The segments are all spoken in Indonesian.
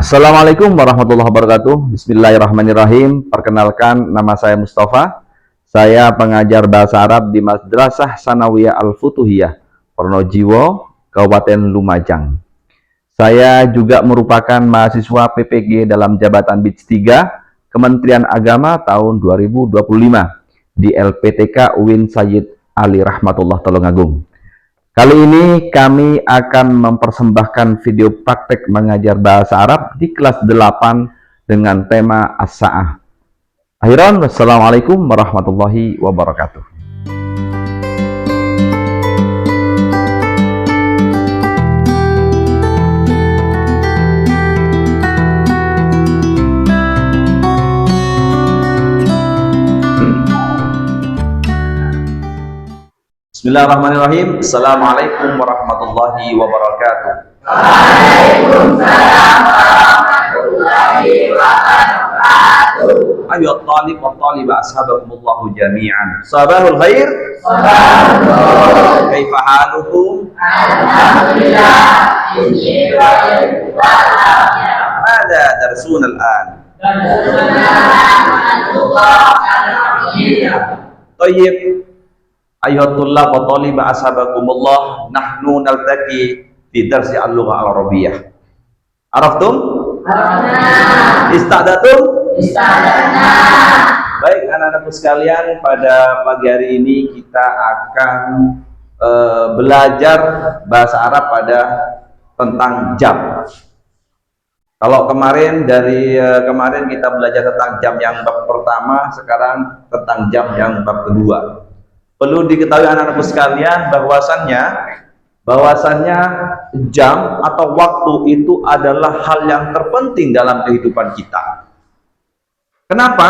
Assalamualaikum warahmatullahi wabarakatuh. Bismillahirrahmanirrahim. Perkenalkan, nama saya Mustafa. Saya pengajar bahasa Arab di Madrasah Sanawiyah Al-Futuhiyah, Pronojiwo, Kabupaten Lumajang. Saya juga merupakan mahasiswa PPG dalam jabatan BIDS 3 Kementerian Agama tahun 2025 di LPTK UIN Sayyid Ali Rahmatullah Tulungagung. Kali ini kami akan mempersembahkan video praktek mengajar bahasa Arab di kelas 8 dengan tema As-Sa'ah. Akhiran, wassalamualaikum warahmatullahi wabarakatuh. Bismillahirrahmanirrahim. Assalamualaikum warahmatullahi wabarakatuh. Waalaikumsalam warahmatullahi wabarakatuh. Ayo talib wa talibah ashabakumullahu jami'an. Sabahul khair. Sabahul. Kaifa halukum? Alhamdulillah. Inni khair walafiat. Mada darsun al-an? Tayyib. Ayyuhatullab wa talibah ashabakumullah, nahnu naltaqi fi darsi al-lughah al-arabiyyah. Araftum? Ista'datum? Ista'dadna. Baik anak-anakku sekalian, pada pagi hari ini kita akan belajar bahasa Arab tentang jam. Kalau kemarin kemarin kita belajar tentang jam yang bab pertama, sekarang tentang jam yang bab kedua. Perlu diketahui anak-anakku sekalian bahwasannya jam atau waktu itu adalah hal yang terpenting dalam kehidupan kita. Kenapa?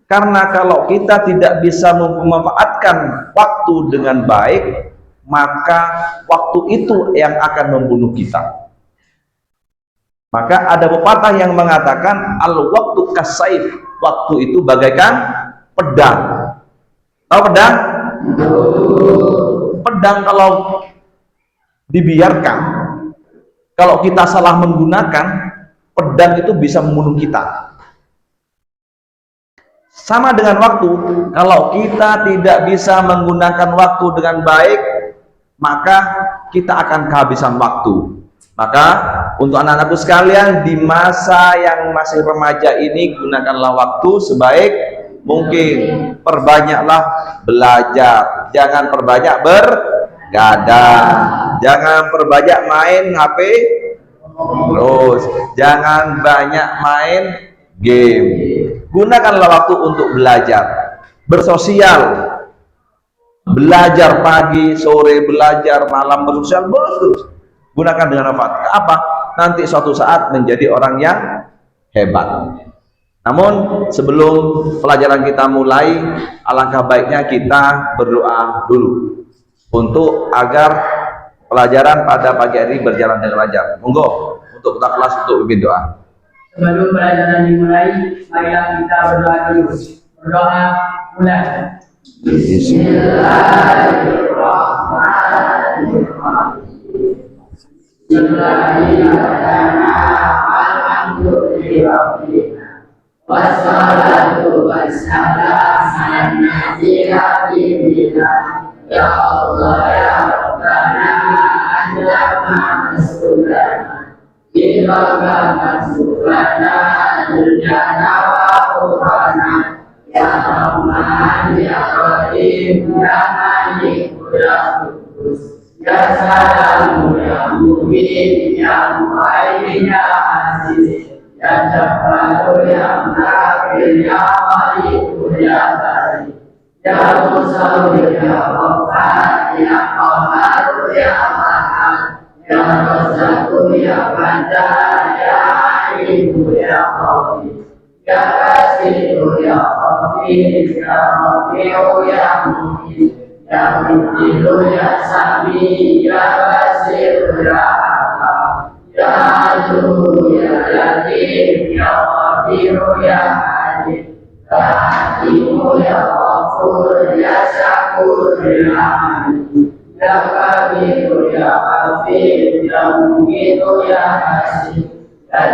Karena kalau kita tidak bisa memanfaatkan waktu dengan baik, maka waktu itu yang akan membunuh kita. Maka ada pepatah yang mengatakan al-waqtu kasayf, waktu itu bagaikan pedang. Tahu pedang? Pedang kalau dibiarkan, kalau kita salah menggunakan, pedang itu bisa membunuh kita. Sama dengan waktu, kalau kita tidak bisa menggunakan waktu dengan baik, maka kita akan kehabisan waktu. Maka untuk anak-anakku sekalian, di masa yang masih remaja ini, gunakanlah waktu sebaik mungkin. Perbanyaklah belajar, jangan perbanyak bergadang, jangan perbanyak main HP terus, jangan banyak main game. Gunakanlah waktu untuk belajar, bersosial, belajar pagi, sore, belajar malam, bersosial, terus gunakan dengan apa? Nanti suatu saat menjadi orang yang hebat. Namun sebelum pelajaran kita mulai, alangkah baiknya kita berdoa dulu untuk agar pelajaran pada pagi hari ini berjalan dengan lancar. Monggo untuk kita kelas untuk pimpin doa. Sebelum pelajaran dimulai, marilah kita berdoa dulu. Berdoa mulai. Bismillahirrahmanirrahim. Wassalatu wassalamu ala nabiyyina ya Allah ya Rabbana anta ma'asudana ilaha masubana aljana wa qurana ya Rahman ya Rahim ya Malik ya Qudus ya Salam ya Mu'min ya Mu'aymin ya Aziz ya Jabbar ya Nakir ya Malik ya Bari ya Musawwir ya Ghaffar ya Qahhar ya Ahad ya Razzaq ya Fattah ya Alim ya Qawi ya Basir ya Ghafir ya Rafi'u ya Mu'min ya Mujib ya Sami ya Basir ya ya Aduh ya Latif ya Khabir ya Alim ya Hakim ya Ghafur ya Syakur ya Alim ya Kabir ya Hafid ya Mughith ya Hasim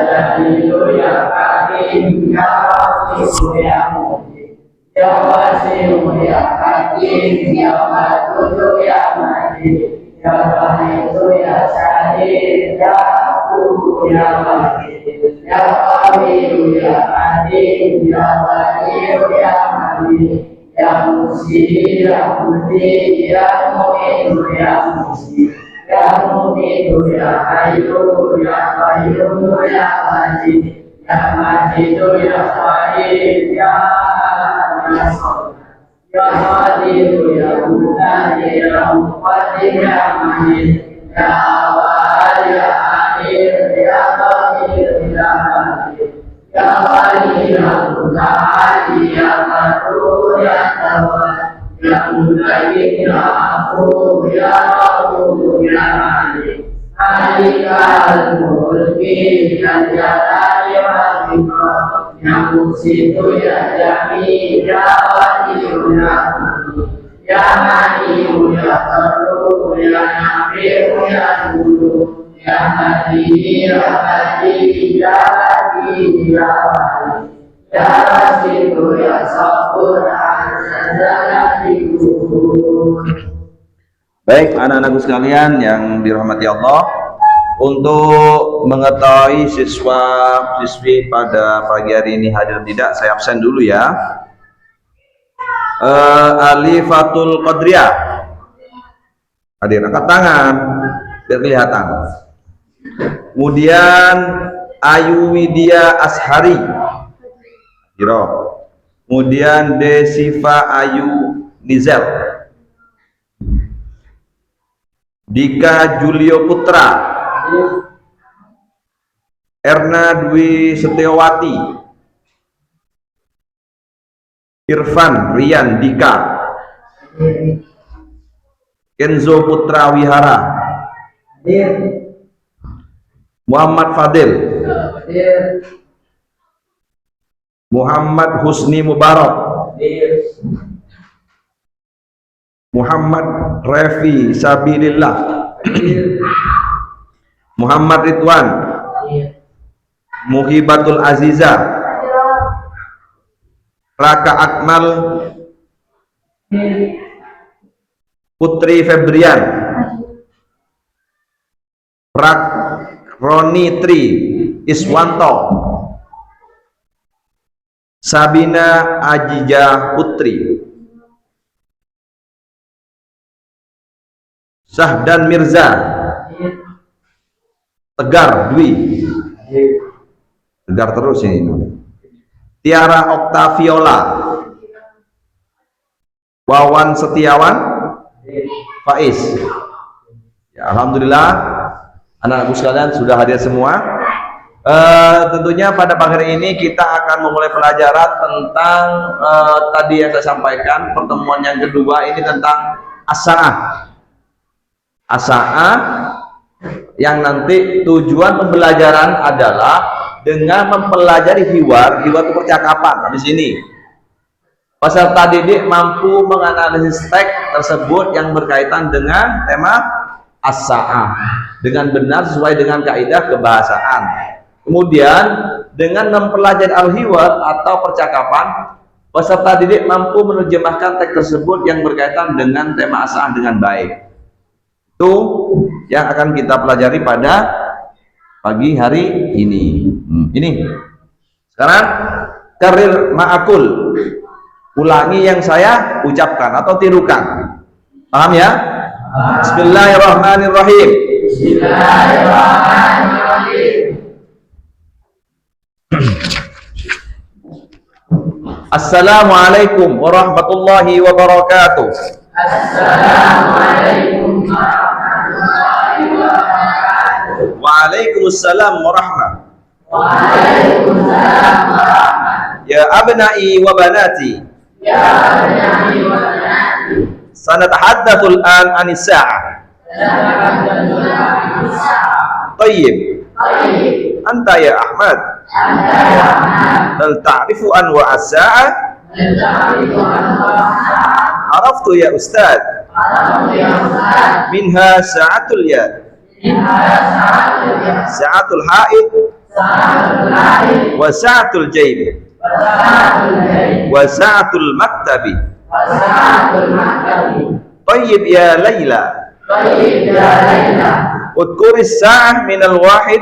Jalilu ya Karim ya Wasiu ya Mujib ya Wasiu ya Hakim ya Wadudu ya Majid ya Wahidu ya Syahid ya Abu ya Wahid ya Qawiyu ya Adim ya Waliyu ya Malik ya Musi ya Mudi ya Mu'inu ya Musi ya Mu'inu ya Hayyu ya Qayyum ya Majid ya Majidu ya Wahid ya Nasr ya Waliyu ya Mutahhir ya Muqaddim ya Majid ya Awal ya Akhir ya Qadir ya Majid ya Wali ya Mutahhir ya Qadir ya Tawwab ya Mutayyib ya Afu ya Rabu ya Malik Malikal Mulki ya Jalali wal Ikram ya Musitu ya Jami ya Waliyu ya Malik ya Maniyu ya Qaru ya Nafi'u ya Guru ya Hadi ya Hadi ya Hadi ya Wali ya Rasidu ya Sabur Baik, anak-anakku sekalian yang dirahmati Allah, untuk mengetahui siswa-siswi pada pagi hari ini hadir tidak, saya absen dulu ya. Alifatul Qadriyah hadir, angkat tangan biar kelihatan. Kemudian Ayu Widya Ashari, kemudian Desiva Ayu Nizel, Dika Julio Putra, Erna Dwi Setiawati, Irfan Rian Dika, Kenzo Putra Wihara, Muhammad Fadil, Muhammad Husni Mubarak, Muhammad Refi Sabilillah, Muhammad Ridwan, Muhibatul Aziza, Raka Akmal, Putri Febrian, Roni Tri Iswanto, Sabina Ajija Putri, Syahdan Mirza, Tegar Dwi, Tegar terus ini, Tiara Oktaviola, Wawan Setiawan, Faiz. Ya, alhamdulillah anak-anakku sekalian sudah hadir semua. Tentunya pada pagi hari ini kita akan memulai pelajaran tentang tadi yang saya sampaikan, pertemuan yang kedua ini tentang as-sa'ah. As-sa'ah yang nanti tujuan pembelajaran adalah dengan mempelajari hiwar itu percakapan. Di sini peserta didik mampu menganalisis teks tersebut yang berkaitan dengan tema as-sa'ah dengan benar sesuai dengan kaidah kebahasaan. Kemudian dengan mempelajari al-hiwar atau percakapan, peserta didik mampu menerjemahkan teks tersebut yang berkaitan dengan tema as-sa'ah dengan baik. Itu yang akan kita pelajari pada pagi hari ini. Ini sekarang karir ma'akul, ulangi yang saya ucapkan atau tirukan. Paham ya? Bismillahirrahmanirrahim. Bismillahirrahmanirrahim. Assalamualaikum warahmatullahi wabarakatuh. Assalamualaikum warahmatullahi wabarakatuh. Waalaikumsalam warahmatullahi. Waalaikumsalam warahmatullahi. Ya abnai wa banati. Ya abnai wa banati. Sanatahaddatsul an anis sa'ah. Tayyib. Tayyib. Anta ya Ahmad. Anta ya Ahmad. Hal ta'rifu anwa as-sa'ah? Hal ta'rifu anwa as-sa'ah? Araftu ya Ustaz. Araftu ya Ustaz. Minha sa'atul yad. Minha sa'atul yad. Sa'atul haid. sa'atul lahir, wa sa'atul jaib, wa sa'atul jaib, wa sa'atul maktabi. wa sa'atul maktabi. Tayyib ya Laila, Tayyib ya Laila, udkuri sa'ah minal wahid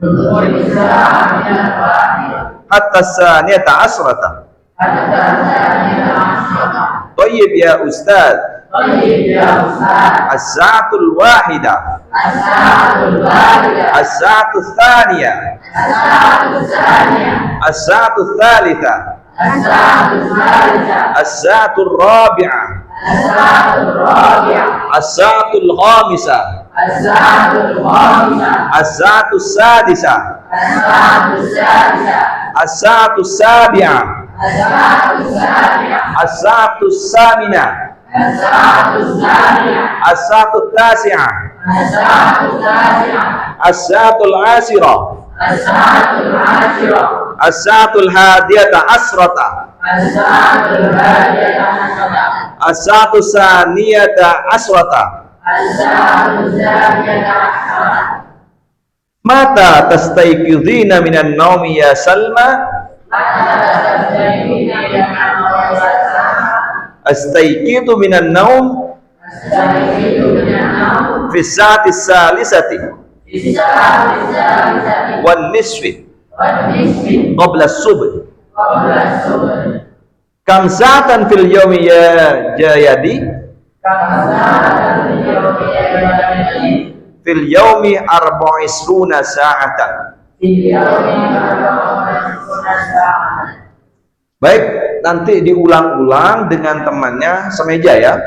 udkhuli sa'ah minal wahid, hatta saniyata asrata. hatta saniyata asyrata. Tayyib ya Ustaz, Tayyib ya Ustaz, as-sa'atul wahida, as-sa'atul wahidah, as-sa'atul thaniyah, as-sa'atul tsaniyah, as-sa'atul thalitha, as-sa'atul tsalitsah, as-sa'atul rabi'ah, as-sa'atul rabi'ah, as-sa'atul khamisah, as-sa'atul khamisah, as-sa'atul sadisah, as-sa'atul sadisah, as-sa'atul sabi'ah, as-sa'atul sabi'ah, as-sa'atul saminah, as-sa'atul tsaminah, as-sa'atul tasi'ah, as-sa'atul tasi'ah, as-sa'atul asirah, as-sa'atul ashirah, as-sa'atul hadiyata asrata, as-sa'atul hadiyata asyrata, as-sa'atul saniyata asrata. as-sa'atul tsaniyata asyrata. Mata tastayqidhina minan naumi ya Salma? Astayqidu minan naum fi sa'ati salisati wan nisfi qabla as-subh. Kam sa'atan fil yawmi ya Jayadi? Fil yawmi arba'isruna sa'atan. Baik, nanti diulang-ulang dengan temannya semeja ya.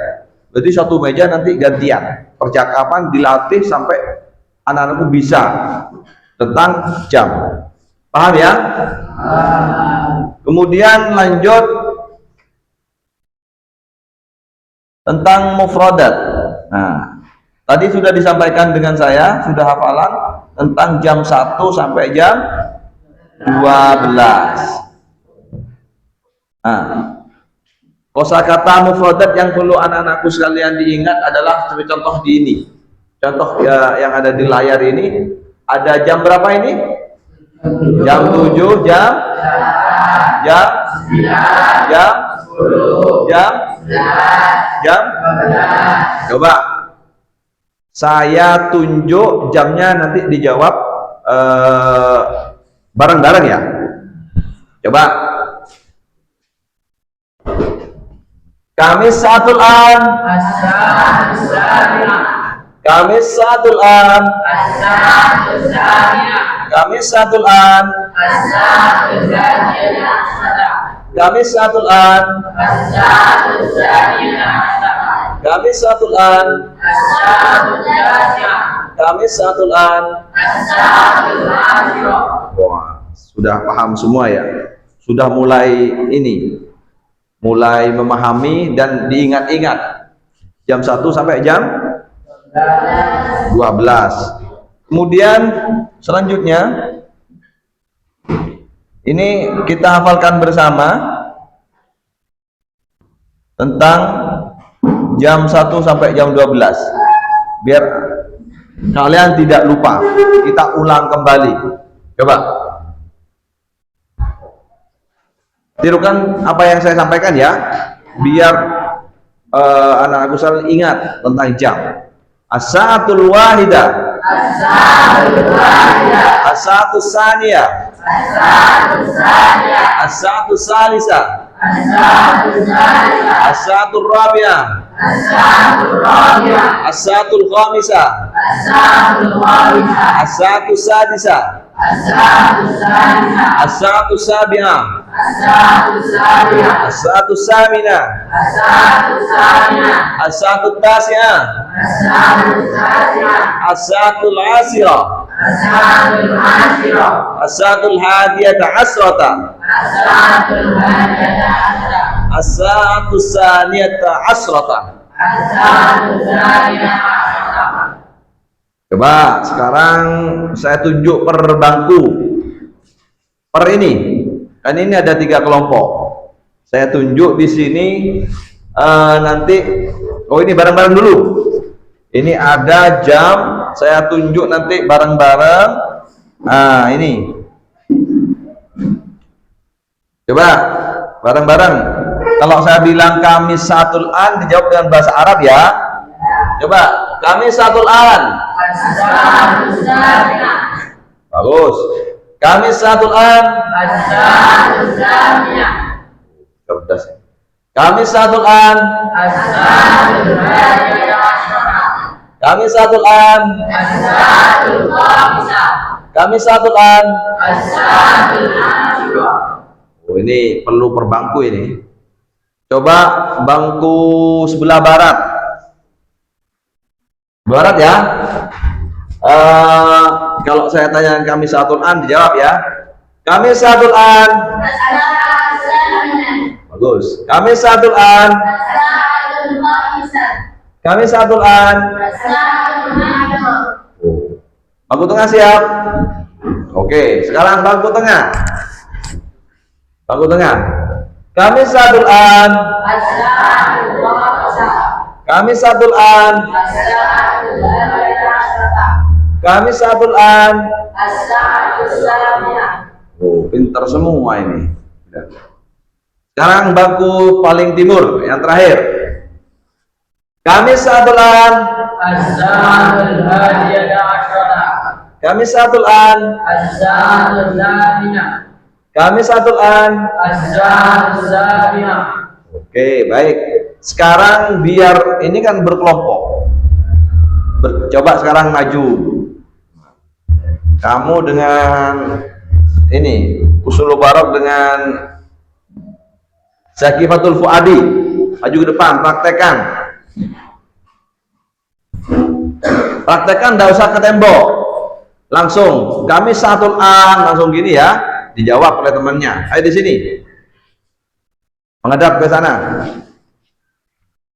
Berarti satu meja nanti gantian. Percakapan dilatih sampai anak-anakku bisa tentang jam. Paham ya? Kemudian lanjut tentang mufradat. Nah, tadi sudah disampaikan dengan saya, sudah hafalan tentang jam 1 sampai jam 12. Nah, kosakata mufradat yang perlu anak-anakku sekalian diingat adalah seperti contoh di ini. Contoh ya, yang ada di layar ini, ada jam berapa ini? Jam 7, jam 10, jam. Coba saya tunjuk jamnya, nanti dijawab bareng-bareng ya. Coba. Kamis sa'atul an. Kamis sa'atul an. Kamis sa'atul an. Kamis sa'atul an. Kamis sa'atul an. Kamis sa'atul an. Wah, sudah paham semua ya. Sudah mulai ini, mulai memahami dan diingat-ingat. Jam 1 sampai jam 12. Kemudian selanjutnya ini kita hafalkan bersama tentang jam 1 sampai jam 12. Biar kalian tidak lupa. Kita ulang kembali. Coba tirukan apa yang saya sampaikan ya, biar anak-anakku selalu ingat tentang jam. As-sa'atul wahidah, as-sa'atul saniyah, as-sa'atul salisah, as-sa'atul rabi'ah, as-sa'atul khamisah, as-sa'atul sadisah, as-sa'atul sabi'ah, as-sa'atul saminah, as-sa'atul tasi'ah, as-sa'atul asirah, as-sa'atul hadiyata asrata, as-sa'atul saniyata asrata. Coba sekarang saya tunjuk per bangku, per ini. Kan ini ada 3 kelompok. Saya tunjuk di sini nanti. Oh, ini bareng-bareng dulu. Ini ada jam. Saya tunjuk nanti bareng-bareng. Nah, ini Coba bareng-bareng. Kalau saya bilang Kamisatul An, dijawab dengan bahasa Arab ya. Coba Kamisatul An. As-salatu saminah. Bagus. Kamisatul An. As-salatu saminah. Cerdas. Kamisatul An. As-salatu hadiyah asyarah. Kamisatul An. As-salatu khamisah. Kamisatul An. As-salatu asyarah. Oh, ini perlu perbangku ini. Coba bangku sebelah barat. Barat ya. Kalau saya tanya Kamisatul An, dijawab ya. Kamisatul An. As-salatu saminah. Bagus. Kamisatul An. As-salatu khamisah. Kamisatul An. As-salatu asyarah. Bangku tengah siap. Oke, sekarang bangku tengah. Bangku tengah. Kamisatul An. As-salatu khamisah. Kamisatul An. As-salatu hadiyah asyarah. Kamisatul An. As-salatu saminah. Oh, pintar semua ini. Sekarang bangku paling timur, yang terakhir. Kamisatul An. As-salatu hadiyah asyarah. Kamisatul An. As-salatu saminah. Kamisatul An. As-salatu saminah. Oke, baik. Sekarang biar ini kan berkelompok. Coba sekarang maju. Kamu dengan ini, Usul Barok dengan Zakifatul Fuadi. Maju ke depan, praktekkan. Praktekkan, enggak usah ke tembok. Langsung, Kamisatul An, langsung gini ya. Dijawab oleh temannya. Ayo di sini. Menghadap ke sana.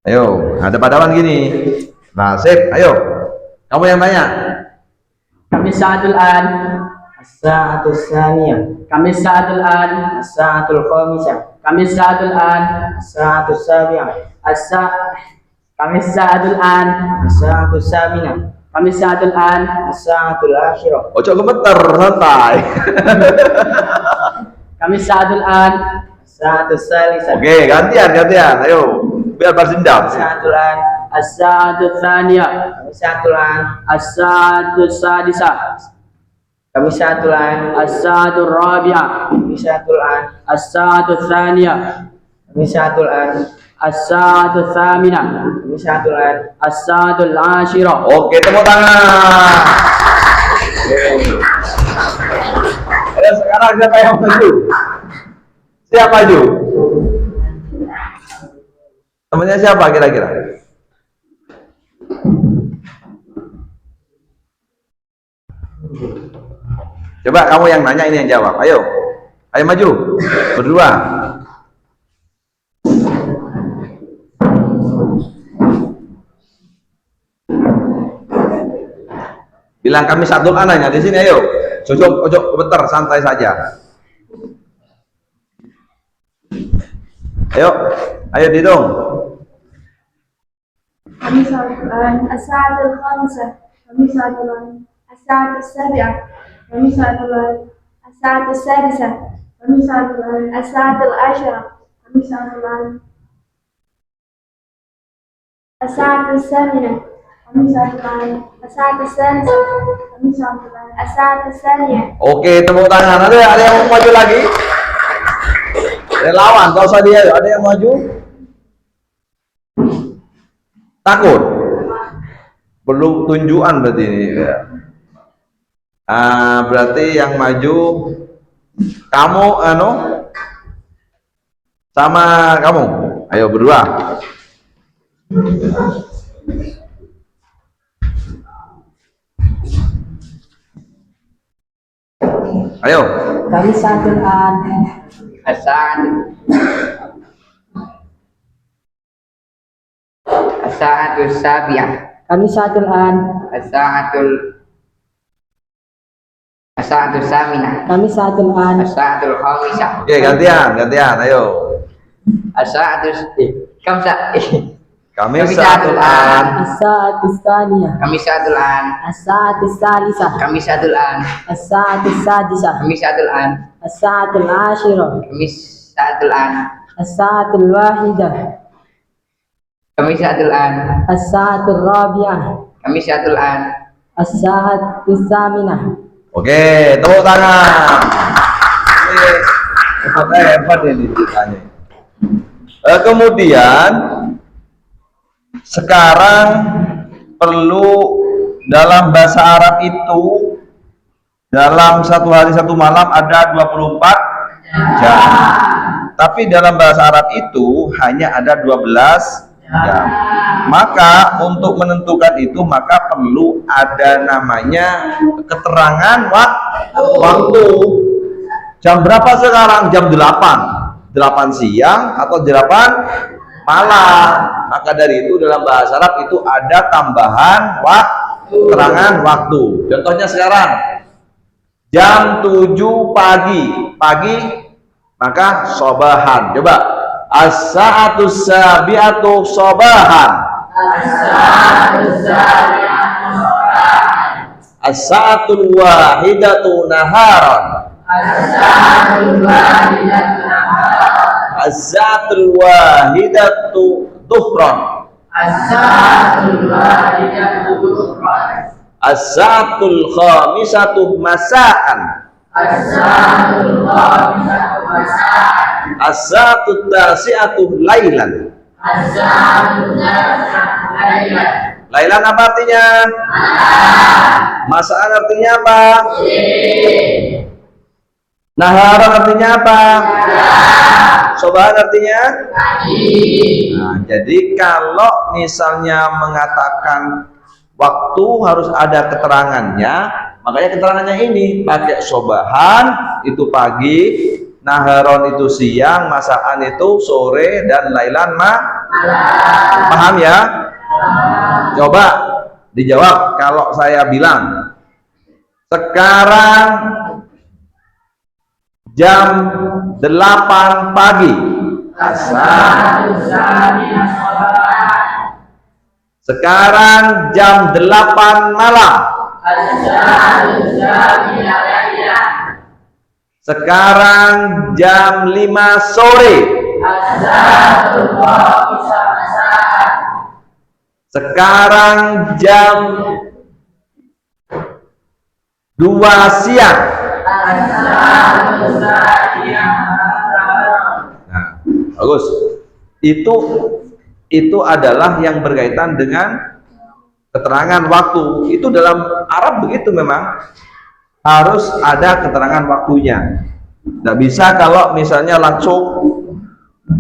Ayo, hadap hadapan gini. Nah, sip, ayo. Kamu yang tanya. Kamisatul An. As-sa'atu tsaniyah. Kamisatul An. As-sa'atul khamisah. Kamisatul An. As-sa'atu sabi'ah. Kamisatul An. As-sa'atu saminah. Kamisatul An. As-sa'atul asyirah. Ojo gemeter, santai. Kamisatul An. As-sa'atu salisah. Oke, gantian. Ayo, biar balas dendam. Kamisatul An. As-sa'atu tsaniyah. Kamisatul An. As-sa'atu sadisah. Kamisatul An. As-sa'atu rabi'ah. Kamisatul An. As-sa'atu tsaniyah. Kamisatul An. As-sa'atu tsaminah. Kamisatul An. As-sa'atu al-ashirah. Oke, tepuk tangan. Ayo, sekarang siapa yang maju? Siapa maju? Temannya siapa kira-kira? Coba kamu yang nanya, ini yang jawab. Ayo maju berdua. Bilang Kamisatul An nanya di sini. Ayo, ojo bentar, santai saja. Ayo dihitung. Kamisatul An. As-sa'atul khamisah. Kamisatul An. As-sa'atus sabi'ah. Kamisatul An. As-sa'atus sadisah. Kamisatul An. As-sa'atul asyirah. Kamisatul An. As-sa'atus saminah. Kamisatul An. As-sa'atus sadisah. Kamisatul An. As-sa'atus saniyah. Oke, tepuk tangan. Ada yang mau maju lagi? Relawan, gak usah dia. Ada yang maju? Takut? Belum tunjukan berarti ini. Berarti yang maju kamu, sama kamu. Ayo berdua. Ayo. Kamisatul An. As-sa'atul sabi'ah. Kamisatul An. As-sa'atul saminah. Kamisatul An. As-sa'atul khamisah. Oke, gantian. Ayo. As-sa'atul Kamisatul An. As-sa'atus tsaniyah. Kamisatul An. As-sa'atus salisah. Kamisatul An. As-sa'atus sadisah. Kamisatul An. As-sa'atul asyirah. Kamisatul As-sa'atul an. As-sa'atul wahidah. Khamisatul an. As-sa'atul rabi'ah. Khamisatul an. As-sa'atul tsaminah. Oke, tepuk tangan. Hebat ini ceritanya. Kemudian sekarang perlu dalam bahasa Arab itu dalam satu hari satu malam ada 24 jam. Tapi dalam bahasa Arab itu hanya ada 12 jam. Maka untuk menentukan itu maka perlu ada namanya keterangan waktu. Jam berapa sekarang? Jam 8 siang atau 8 malam. Maka dari itu dalam bahasa Arab itu ada tambahan keterangan waktu. Contohnya sekarang jam 7 pagi maka sobahan. Coba as-sa'atus sabi'atu sobahan. As-sa'atul wahidatu naharan. Az-zatul wahidatu tuhran. Az-zatul khamisatu masaan. Az-zatul tasi'atu lailan. Lailan apa artinya? Masaan artinya apa? Naharan artinya apa? Sobahan artinya? Nah, jadi kalau misalnya mengatakan waktu harus ada keterangannya, makanya keterangannya ini pakai sobahan itu pagi, naharon itu siang, masaan itu sore, dan lailan malam. Paham ya? Coba dijawab kalau saya bilang sekarang jam 8 pagi. Sekarang jam 8 malam. Sekarang jam 5 sore. Sekarang jam 2 siang. Nah, bagus. Itu adalah yang berkaitan dengan keterangan waktu. Itu dalam Arab begitu memang. Harus ada keterangan waktunya. Tidak bisa kalau misalnya langsung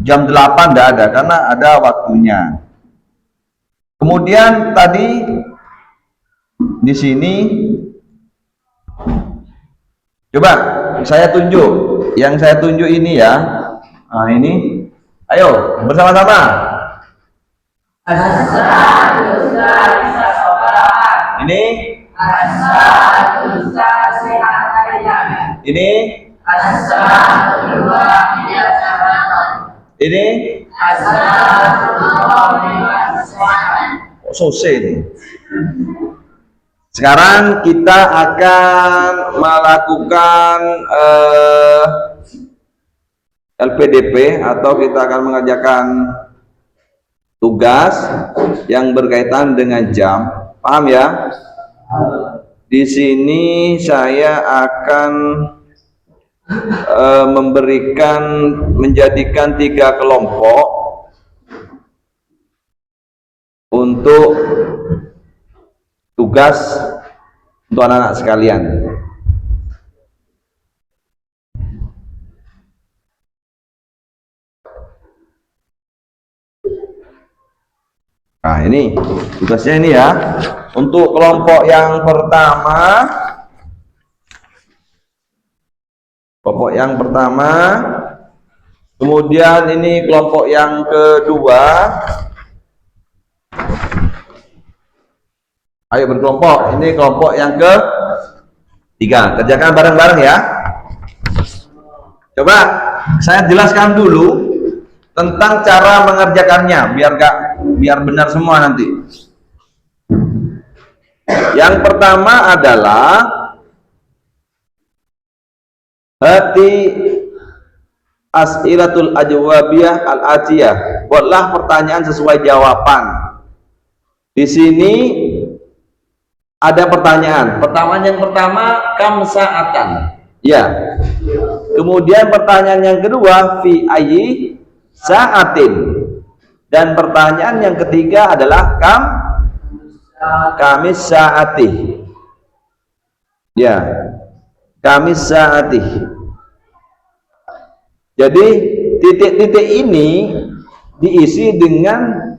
jam 8 tidak ada, karena ada waktunya. Kemudian tadi di sini coba saya tunjuk, yang saya tunjuk ini ya. Nah ini, ayo bersama-sama. Ini. Ini. Ini. Selesai ini. Sekarang kita akan melakukan LPDP atau kita akan mengerjakan tugas yang berkaitan dengan jam. Paham ya? Di sini saya akan menjadikan 3 kelompok untuk tugas untuk anak-anak sekalian. Nah ini tugasnya ini ya. Untuk kelompok yang pertama, kemudian ini kelompok yang kedua. Ayo berkelompok. Ini kelompok yang ketiga. Kerjakan bareng-bareng ya. Coba saya jelaskan dulu tentang cara mengerjakannya biar benar semua nanti. Yang pertama adalah as'ilatul ajwabiyah al-atiyah. Buatlah pertanyaan sesuai jawaban. Di sini ada pertanyaan. Pertanyaan yang pertama, kam sa'atan. Ya. Kemudian pertanyaan yang kedua, fi ayyi sa'atin. Dan pertanyaan yang ketiga adalah kamis sa'ati. Ya. Kamis sa'ati. Jadi titik-titik ini diisi dengan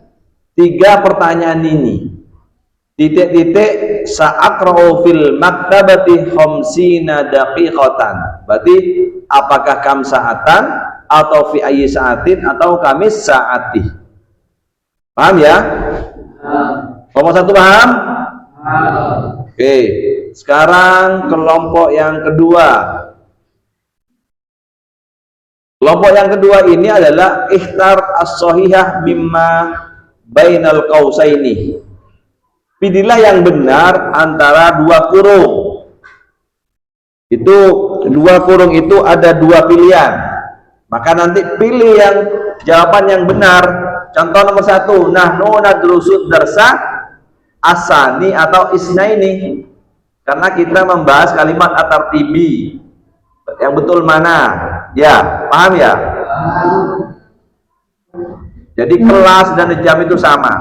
3 pertanyaan ini. Titik-titik sa'aqra'u fil maktabati khamsina daqiqatan. Berarti apakah kam sa'atan atau fi ayyi sa'atin atau kamis sa'ati. Paham ya? Kelompok 1 paham? Oke. Sekarang kelompok yang kedua. Kelompok yang kedua ini adalah ikhtar as-sahihah mimma bainal qausaini. Pilihlah yang benar antara 2 kurung. Itu 2 kurung itu ada 2 pilihan. Maka nanti pilih yang jawaban yang benar. Contoh nomor 1, nahnu nadrusu darsa asani atau isnaini. Karena kita membahas kalimat at-tartibi. Yang betul mana? Ya, paham ya? Jadi kelas dan jam itu sama.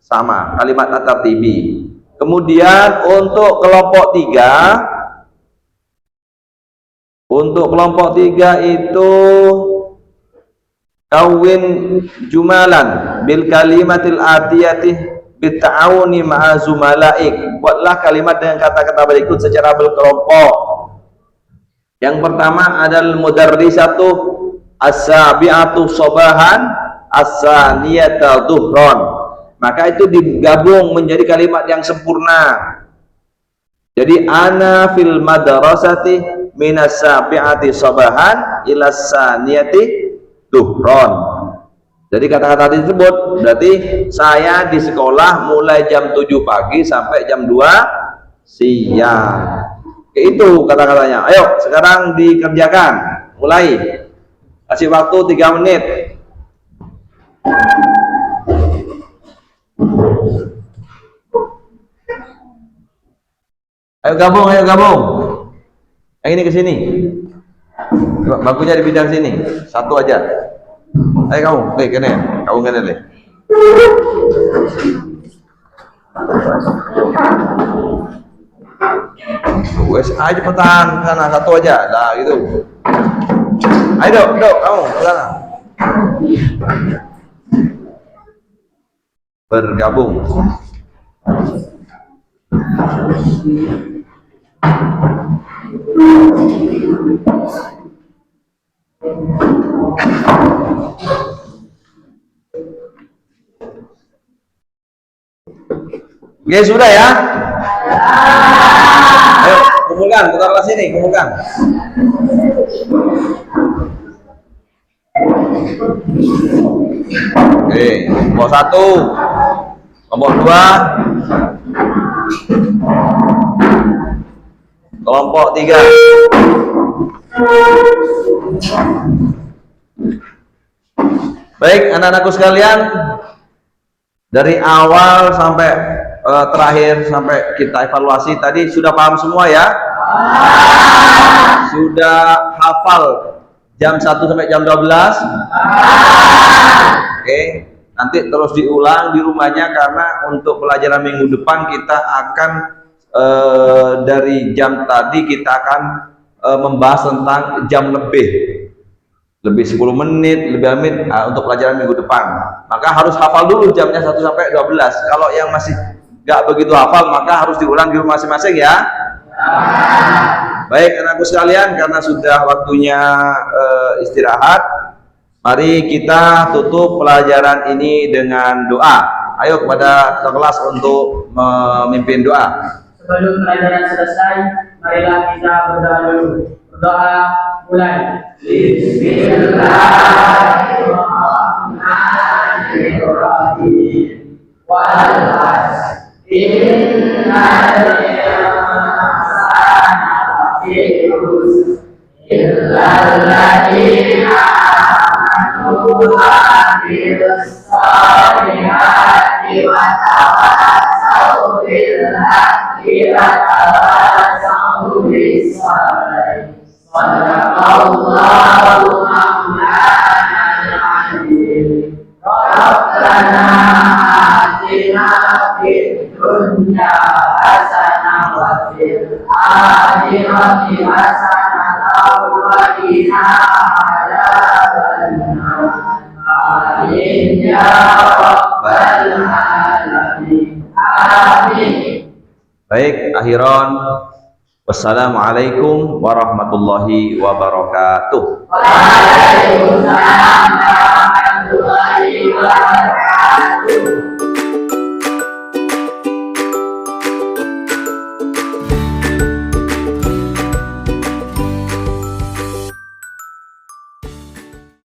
Sama, kalimat at-tartibi. Kemudian untuk kelompok 3, itu kawin jumalan bil kalimatil atiyati bita'awuni ma'a zumalaik. Buatlah kalimat dengan kata-kata berikut secara berkelompok. Yang pertama adalah mudarrisatu as-sabi'atu sabahan as-saniyata dhuhran. Maka itu digabung menjadi kalimat yang sempurna. Jadi ana fil madrasati minas sabi'ati sabahan ila saniyati dhuhran. Jadi kata-kata tersebut berarti saya di sekolah mulai jam 7 pagi sampai jam 2 siang. Itu kata-katanya. Ayo sekarang dikerjakan. Mulai. Kasih waktu 3 menit. Ayo gabung, ayo gabung. Yang ini ke sini. Bakunya di bidang sini. 1 aja. Ayo kamu, kene. Kamu kene deh. Wes aja cepetan sana 1 aja. Lah gitu. Ayo dok, kamu ke sana. Bergabung. Oke, sudah ya? Ayo, kumpulkan, taruhlah sini, kumpulkan. Oke, kelompok 1, kelompok 2, kelompok 3. Baik, anak-anakku sekalian, dari awal sampai terakhir sampai kita evaluasi tadi sudah paham semua ya? Sudah hafal jam 1 sampai jam 12? Oke, nanti terus diulang di rumahnya karena untuk pelajaran minggu depan kita akan dari jam tadi kita akan membahas tentang jam lebih 10 menit, lebih menit untuk pelajaran minggu depan. Maka harus hafal dulu jamnya 1 sampai 12. Kalau yang masih nggak begitu hafal maka harus diulang di rumah masing-masing ya. Baik anakku sekalian, karena sudah waktunya istirahat, mari kita tutup pelajaran ini dengan doa. Ayo kepada ketua kelas untuk memimpin doa. Sebelum pelajaran selesai, marilah kita berdoa dulu. Berdoa mulai. Bismillahirrahmanirrahim. Wal-'asr. Innal insana lafi khusr illa alladziina وعملوا الصالحات وتواصوا بالحق وتواصوا بالصبر صدق الله مولانا العظيم ربنا آتنا في الدنيا حسنة وفي الآخرة حسنة وقنا عذاب النار آمين يا رب العالمين آمين. Baik, akhiran. Wassalamualaikum warahmatullahi wabarakatuh. Waalaikumsalam warahmatullahi wabarakatuh.